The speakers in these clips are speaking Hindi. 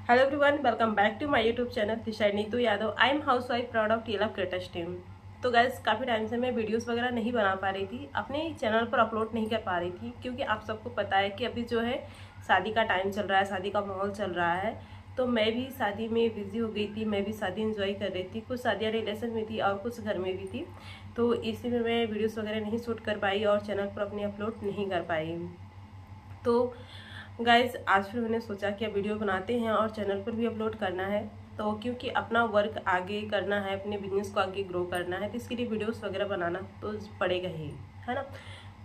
Hello everyone, welcome back to my YouTube channel Disha Neetu Yadav. I am housewife proud of TL of creators team. तो गाइस, काफ़ी टाइम से मैं वीडियोस वगैरह नहीं बना पा रही थी, अपने चैनल पर अपलोड नहीं कर पा रही थी, क्योंकि आप सबको पता है कि अभी जो है शादी का टाइम चल रहा है, शादी का माहौल चल रहा है। तो मैं भी शादी में बिजी हो गई थी, मैं भी शादी इंजॉय कर रही थी। कुछ शादियाँ रिलेशन में थी और कुछ घर में भी थी, तो इसी में मैं वीडियोज़ वगैरह नहीं शूट कर पाई और चैनल पर अपनी अपलोड नहीं कर पाई। तो गाइज, आज फिर मैंने सोचा कि अब वीडियो बनाते हैं और चैनल पर भी अपलोड करना है। तो क्योंकि अपना वर्क आगे करना है, अपने बिजनेस को आगे ग्रो करना है, तो इसके लिए वीडियोस वगैरह बनाना तो पड़ेगा ही, है ना।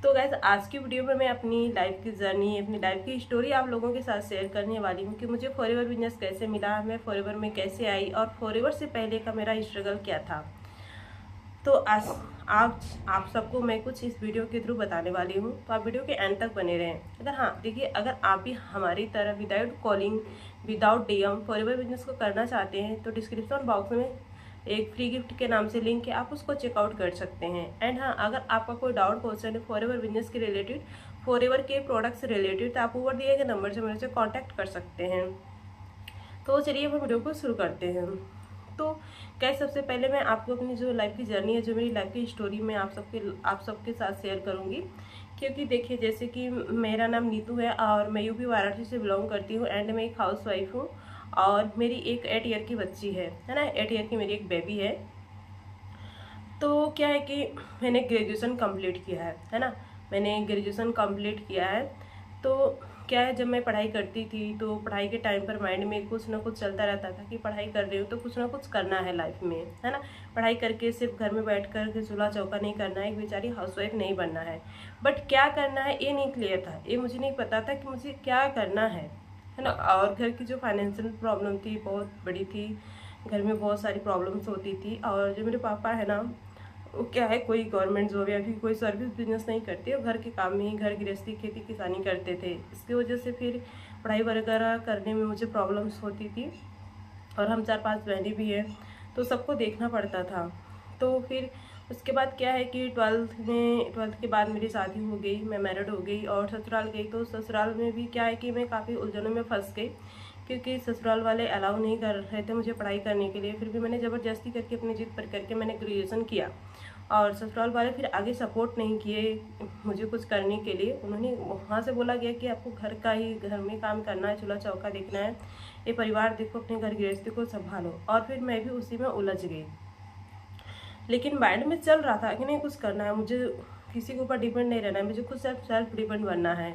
तो गाइज, आज की वीडियो में मैं अपनी लाइफ की जर्नी, अपनी लाइफ की स्टोरी आप लोगों के साथ शेयर करने वाली हूँ कि मुझे फॉरएवर बिजनेस कैसे मिला, मैं फॉरएवर में कैसे आई और फॉरएवर से पहले का मेरा स्ट्रगल क्या था। तो आज आप सबको मैं कुछ इस वीडियो के थ्रू बताने वाली हूँ, तो आप वीडियो के एंड तक बने रहें। अगर हाँ देखिए, अगर आप भी हमारी तरह without calling, without DM forever business को करना चाहते हैं, तो डिस्क्रिप्शन बॉक्स में एक फ्री गिफ्ट के नाम से लिंक है, आप उसको चेकआउट कर सकते हैं। एंड हाँ, अगर आपका कोई डाउट क्वेश्चन है फॉरएवर बिजनेस के रिलेटेड, फॉरएवर के प्रोडक्ट्स से रिलेटेड, तो आप ऊपर दिए गए नंबर से मेरे से कॉन्टैक्ट कर सकते हैं। तो चलिए हम वीडियो को शुरू करते हैं। तो क्या, सबसे पहले मैं आपको अपनी जो लाइफ की जर्नी है, जो मेरी लाइफ की स्टोरी में आप सबके साथ शेयर करूंगी। क्योंकि देखिए, जैसे कि मेरा नाम नीतू है और मैं यूपी वाराणसी से बिलोंग करती हूँ एंड मैं एक हाउस वाइफ हूँ। और मेरी एक 8 ईयर की बच्ची है ना, 8 ईयर की मेरी एक बेबी है। तो क्या है कि मैंने ग्रेजुएशन कंप्लीट किया है ना, मैंने ग्रेजुएशन कंप्लीट किया है। तो क्या है, जब मैं पढ़ाई करती थी तो पढ़ाई के टाइम पर माइंड में कुछ ना कुछ चलता रहता था कि पढ़ाई कर रही हूँ तो कुछ ना कुछ करना है लाइफ में, है ना। पढ़ाई करके सिर्फ घर में बैठ कर के चूल्हा चौका नहीं करना है, एक बेचारी हाउसवाइफ नहीं बनना है। बट क्या करना है ये नहीं क्लियर था, ये मुझे नहीं पता था कि मुझे क्या करना है ना। और घर की जो फाइनेंशियल प्रॉब्लम थी बहुत बड़ी थी, घर में बहुत सारी प्रॉब्लम्स होती थी। और जो मेरे पापा है ना, वो क्या है, कोई गवर्नमेंट जॉब या फिर कोई सर्विस बिजनेस नहीं करते, और घर के काम में ही घर गृहस्थी खेती किसानी करते थे। इसकी वजह से फिर पढ़ाई वगैरह करने में मुझे प्रॉब्लम्स होती थी। और हम 4-5 बहनें भी हैं, तो सबको देखना पड़ता था। तो फिर उसके बाद क्या है कि ट्वेल्थ के बाद मेरी शादी हो गई, मैं मैरिड हो गई और ससुराल गई। तो ससुराल में भी क्या है कि मैं काफ़ी उलझनों में फंस गई, क्योंकि ससुराल वाले अलाउ नहीं कर रहे थे मुझे पढ़ाई करने के लिए। फिर भी मैंने ज़बरदस्ती करके अपनी जिद पर करके मैंने ग्रेजुएशन किया। और ससुराल वाले फिर आगे सपोर्ट नहीं किए मुझे कुछ करने के लिए। उन्होंने वहाँ से बोला गया कि आपको घर में काम करना है, चूल्हा चौका देखना है, ये परिवार देखो, अपने घर गृहस्थी को संभालो। और फिर मैं भी उसी में उलझ गई। लेकिन माइंड में चल रहा था कि नहीं, कुछ करना है मुझे, किसी के ऊपर डिपेंड नहीं रहना है, मुझे खुद सेल्फ डिपेंड बनना है।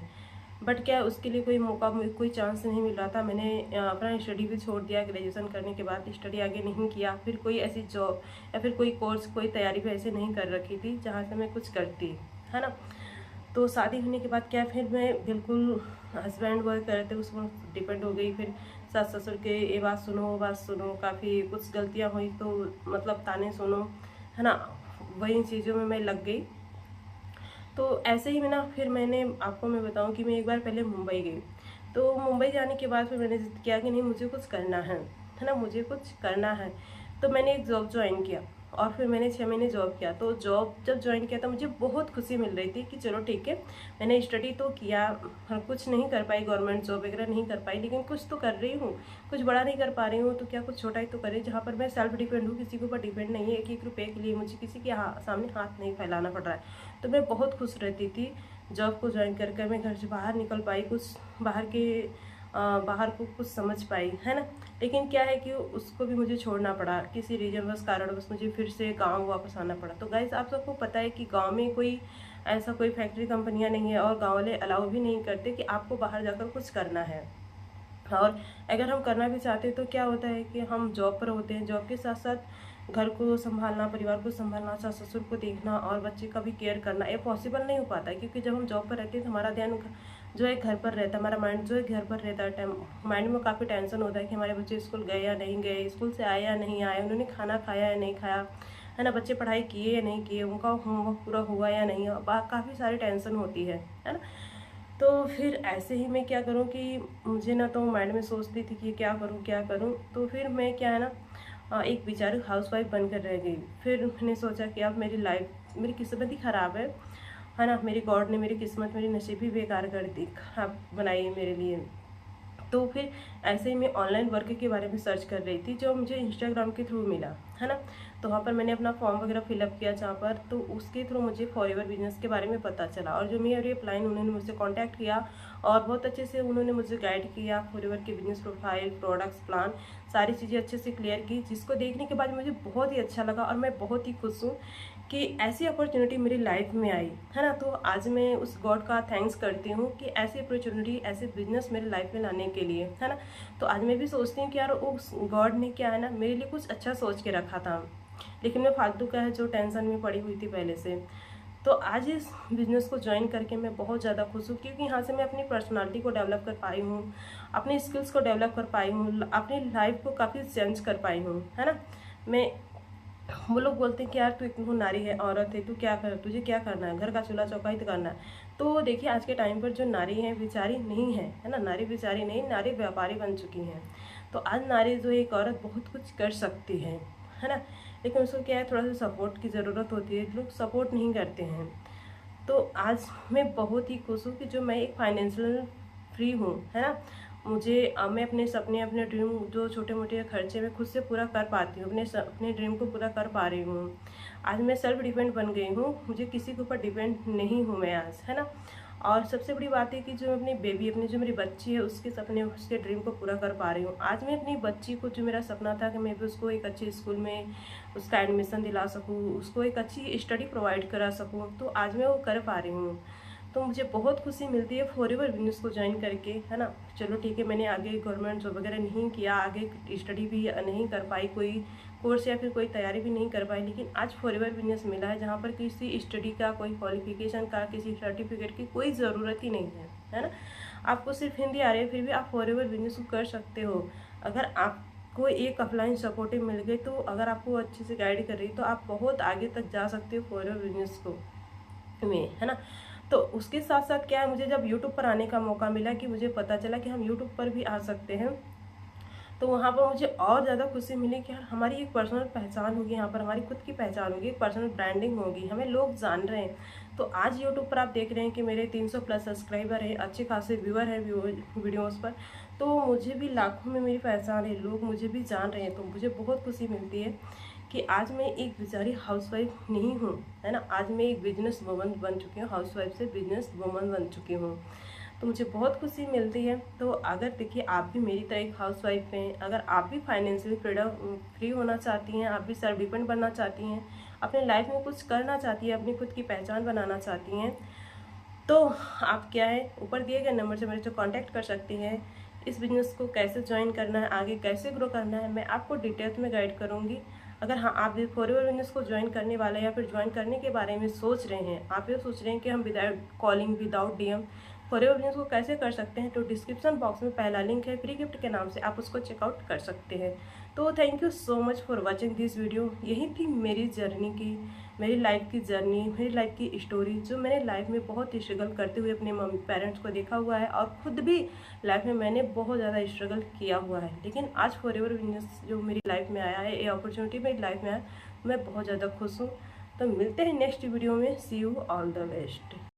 बट क्या, उसके लिए कोई मौका, कोई चांस नहीं मिल रहा था। मैंने अपना स्टडी भी छोड़ दिया, ग्रेजुएशन करने के बाद स्टडी आगे नहीं किया। फिर कोई ऐसी जॉब या फिर कोई कोर्स, कोई तैयारी भी ऐसे नहीं कर रखी थी जहाँ से मैं कुछ करती, है ना। तो शादी होने के बाद क्या, फिर मैं बिल्कुल हस्बैंड वर्क करते उस पर डिपेंड हो गई। फिर सास ससुर के ये बात सुनो, वो बात सुनो, काफ़ी कुछ गलतियाँ हुई तो मतलब ताने सुनो, है ना। वही चीज़ों में मैं लग गई। तो ऐसे ही मैं ना, फिर मैंने आपको मैं बताऊं कि मैं एक बार पहले मुंबई गई। तो मुंबई जाने के बाद फिर मैंने जिद किया कि नहीं, मुझे कुछ करना है ना, मुझे कुछ करना है। तो मैंने एक जॉब ज्वाइन किया और फिर मैंने 6 महीने जॉब किया। तो जॉब जब ज्वाइन किया तो मुझे बहुत खुशी मिल रही थी कि चलो ठीक है, मैंने स्टडी तो किया, कुछ नहीं कर पाई, गवर्नमेंट जॉब वगैरह नहीं कर पाई, लेकिन कुछ तो कर रही हूँ। कुछ बड़ा नहीं कर पा रही हूँ तो क्या, कुछ छोटा ही तो करे, जहाँ पर मैं सेल्फ डिपेंड हूँ, किसी के ऊपर डिपेंड नहीं है। 1-1 रुपये के लिए मुझे किसी के सामने हाथ नहीं फैलाना पड़ रहा है। तो मैं बहुत खुश रहती थी जॉब को ज्वाइन करके। मैं घर से बाहर निकल पाई, कुछ बाहर को कुछ समझ पाई, है ना। लेकिन क्या है कि उसको भी मुझे छोड़ना पड़ा, किसी रीजनवश कारणवश मुझे फिर से गांव वापस आना पड़ा। तो गाइस, आप सबको पता है कि गांव में कोई ऐसा कोई फैक्ट्री कंपनियां नहीं है और गांव वाले अलाउ भी नहीं करते कि आपको बाहर जाकर कुछ करना है। और अगर हम करना भी चाहते हैं तो क्या होता है कि हम जॉब पर होते हैं, जॉब के साथ साथ घर को संभालना, परिवार को संभालना, सास ससुर को देखना और बच्चे का भी केयर करना, ये पॉसिबल नहीं हो पाता है। क्योंकि जब हम जॉब पर रहते हैं तो हमारा ध्यान जो है घर पर रहता है, हमारा माइंड जो है घर पर रहता है। माइंड में काफ़ी टेंशन होता है कि हमारे बच्चे स्कूल गए या नहीं गए, स्कूल से आए या नहीं आए, उन्होंने खाना खाया या नहीं खाया, है ना, बच्चे पढ़ाई किए या नहीं किए, उनका होमवर्क पूरा हुआ या नहीं हुआ, काफ़ी सारी टेंशन होती है ना। तो फिर ऐसे ही मैं क्या करूँ कि मुझे ना, तो माइंड में सोचती थी कि क्या करूँ क्या करूँ। तो फिर मैं क्या है ना, एक बेचारी हाउसवाइफ बनकर रह गई। फिर मैंने सोचा कि अब मेरी लाइफ, मेरी किस्मत ही ख़राब है ना, मेरी गॉड ने मेरी किस्मत, मेरी नसीब ही बेकार कर दी, खराब बनाई मेरे लिए। तो फिर ऐसे ही मैं ऑनलाइन वर्क के बारे में सर्च कर रही थी, जो मुझे इंस्टाग्राम के थ्रू मिला, है ना। तो वहाँ पर मैंने अपना फॉर्म वगैरह फिलअप किया जहाँ पर, तो उसके थ्रू मुझे फॉरएवर बिजनेस के बारे में पता चला। और जो मेरे क्लाइंट, उन्होंने मुझसे कांटेक्ट किया और बहुत अच्छे से उन्होंने मुझे गाइड किया, फॉरएवर के बिजनेस प्रोफाइल, प्रोडक्ट्स, प्लान, सारी चीज़ें अच्छे से क्लियर की, जिसको देखने के बाद मुझे बहुत ही अच्छा लगा और मैं बहुत ही खुश हूँ कि ऐसी अपॉर्चुनिटी मेरी लाइफ में आई, है ना। तो आज मैं उस गॉड का थैंक्स करती हूँ कि ऐसी अपॉर्चुनिटी, ऐसे बिजनेस मेरे लाइफ में लाने के लिए, है ना। तो आज मैं भी सोचती हूँ कि यार उस गॉड ने क्या है ना मेरे लिए कुछ अच्छा सोच के रखा था, लेकिन मैं फालतू का है जो टेंशन में पड़ी हुई थी पहले से। तो आज इस बिज़नेस को ज्वाइन करके मैं बहुत ज़्यादा खुश हूँ, क्योंकि यहाँ से मैं अपनी पर्सनालिटी को डेवलप कर पाई हूँ, अपनी स्किल्स को डेवलप कर पाई हूँ, अपनी लाइफ को काफ़ी चेंज कर पाई हूँ, है ना। मैं, वो लोग बोलते हैं कि यार तू नारी है, औरत है, तू क्या कर, तुझे क्या करना है, घर का चूल्हा चौका ही तो करना है। तो देखिए आज के टाइम पर जो नारी है बेचारी नहीं है, है ना, नारी बेचारी नहीं, नारी व्यापारी बन चुकी हैं। तो आज नारी जो एक औरत बहुत कुछ कर सकती है ना। लेकिन उसको क्या है, थोड़ा सा सपोर्ट की ज़रूरत होती है, लोग सपोर्ट नहीं करते हैं। तो आज मैं बहुत ही खुश हूँ कि जो मैं एक फाइनेंशियल फ्री हूँ, है ना। मैं अपने सपने, अपने ड्रीम, जो छोटे मोटे खर्चे मैं खुद से पूरा कर पाती हूँ, अपने ड्रीम को पूरा कर पा रही हूँ। आज मैं सेल्फ डिपेंड बन गई हूँ, मुझे किसी के ऊपर डिपेंड नहीं हूँ मैं आज, है ना। और सबसे बड़ी बात है कि जो अपनी बेबी, अपनी जो मेरी बच्ची है, उसके सपने, उसके ड्रीम को पूरा कर पा रही हूँ। आज मैं अपनी बच्ची को, जो मेरा सपना था कि मैं भी उसको एक अच्छे स्कूल में उसका एडमिशन दिला सकूँ, उसको एक अच्छी स्टडी प्रोवाइड करा सकूँ, तो आज मैं वो कर पा रही हूँ। तो मुझे बहुत खुशी मिलती है फॉरएवर बिजनेस को ज्वाइन करके, है ना। चलो ठीक है, मैंने आगे गवर्नमेंट जॉब वगैरह नहीं किया, आगे स्टडी भी नहीं कर पाई, कोई कोर्स या फिर कोई तैयारी भी नहीं कर पाई, लेकिन आज फॉरएवर बिजनेस मिला है जहाँ पर किसी स्टडी का, कोई क्वालिफिकेशन का, किसी सर्टिफिकेट की कोई ज़रूरत ही नहीं है ना। आपको सिर्फ हिंदी आ रही है, फिर भी आप फॉरएवर बिजनेस को कर सकते हो। अगर आपको एक ऑफलाइन सपोर्टिव मिल गई, तो अगर आपको अच्छे से गाइड कर रही है, तो आप बहुत आगे तक जा सकते हो फॉरएवर बिजनेस को में, है ना। तो उसके साथ साथ क्या है, मुझे जब यूट्यूब पर आने का मौका मिला, कि मुझे पता चला कि हम यूट्यूब पर भी आ सकते हैं, तो वहाँ पर मुझे और ज़्यादा खुशी मिली कि यार हमारी एक पर्सनल पहचान होगी, यहाँ पर हमारी खुद की पहचान होगी, एक पर्सनल ब्रांडिंग होगी, हमें लोग जान रहे हैं। तो आज यूट्यूब पर आप देख रहे हैं कि मेरे 300 प्लस सब्सक्राइबर हैं, अच्छे खासे व्यूअर हैं वीडियोज़ पर, तो मुझे भी लाखों में मेरी पहचान है, लोग मुझे भी जान रहे हैं। तो मुझे बहुत खुशी मिलती है कि आज मैं एक बेचारी हाउसवाइफ नहीं हूँ, है ना। आज मैं एक बिजनेस वुमन बन चुकी हूँ, हाउसवाइफ से बिजनेस वुमन बन चुकी हूँ। तो मुझे बहुत खुशी मिलती है। तो अगर देखिए आप भी मेरी तरह एक हाउसवाइफ हैं, अगर आप भी फाइनेंशियली फ्री होना चाहती हैं, आप भी सेल्फ डिपेंड बनना चाहती हैं, अपने लाइफ में कुछ करना चाहती हैं, अपनी खुद की पहचान बनाना चाहती हैं, तो आप क्या है, ऊपर दिए गए नंबर से मेरे से कांटेक्ट कर सकती हैं। इस बिज़नेस को कैसे ज्वाइन करना है, आगे कैसे ग्रो करना है, मैं आपको डिटेल्स में गाइड करूँगी। अगर हाँ आप भी फॉरएवर बिजनेस को ज्वाइन करने वाले हैं या फिर ज्वाइन करने के बारे में सोच रहे हैं, आप ये सोच रहे हैं कि हम without calling, without DM forever business को कैसे कर सकते हैं, तो डिस्क्रिप्शन बॉक्स में पहला लिंक है फ्री गिफ्ट के नाम से, आप उसको चेकआउट कर सकते हैं। तो thank you so much for watching this video. यही थी मेरी जर्नी की, मेरी लाइफ की जर्नी, मेरी लाइफ की स्टोरी, जो मैंने लाइफ में बहुत स्ट्रगल करते हुए अपने मम्मी पेरेंट्स को देखा हुआ है, और खुद भी लाइफ में मैंने बहुत ज़्यादा स्ट्रगल किया हुआ है। लेकिन आज फॉरएवर बिजनेस जो मेरी लाइफ में आया है, ये अपॉर्चुनिटी मेरी लाइफ में आया, मैं बहुत ज़्यादा खुश हूँ। तो मिलते हैं नेक्स्ट वीडियो में, सी यू, ऑल द बेस्ट।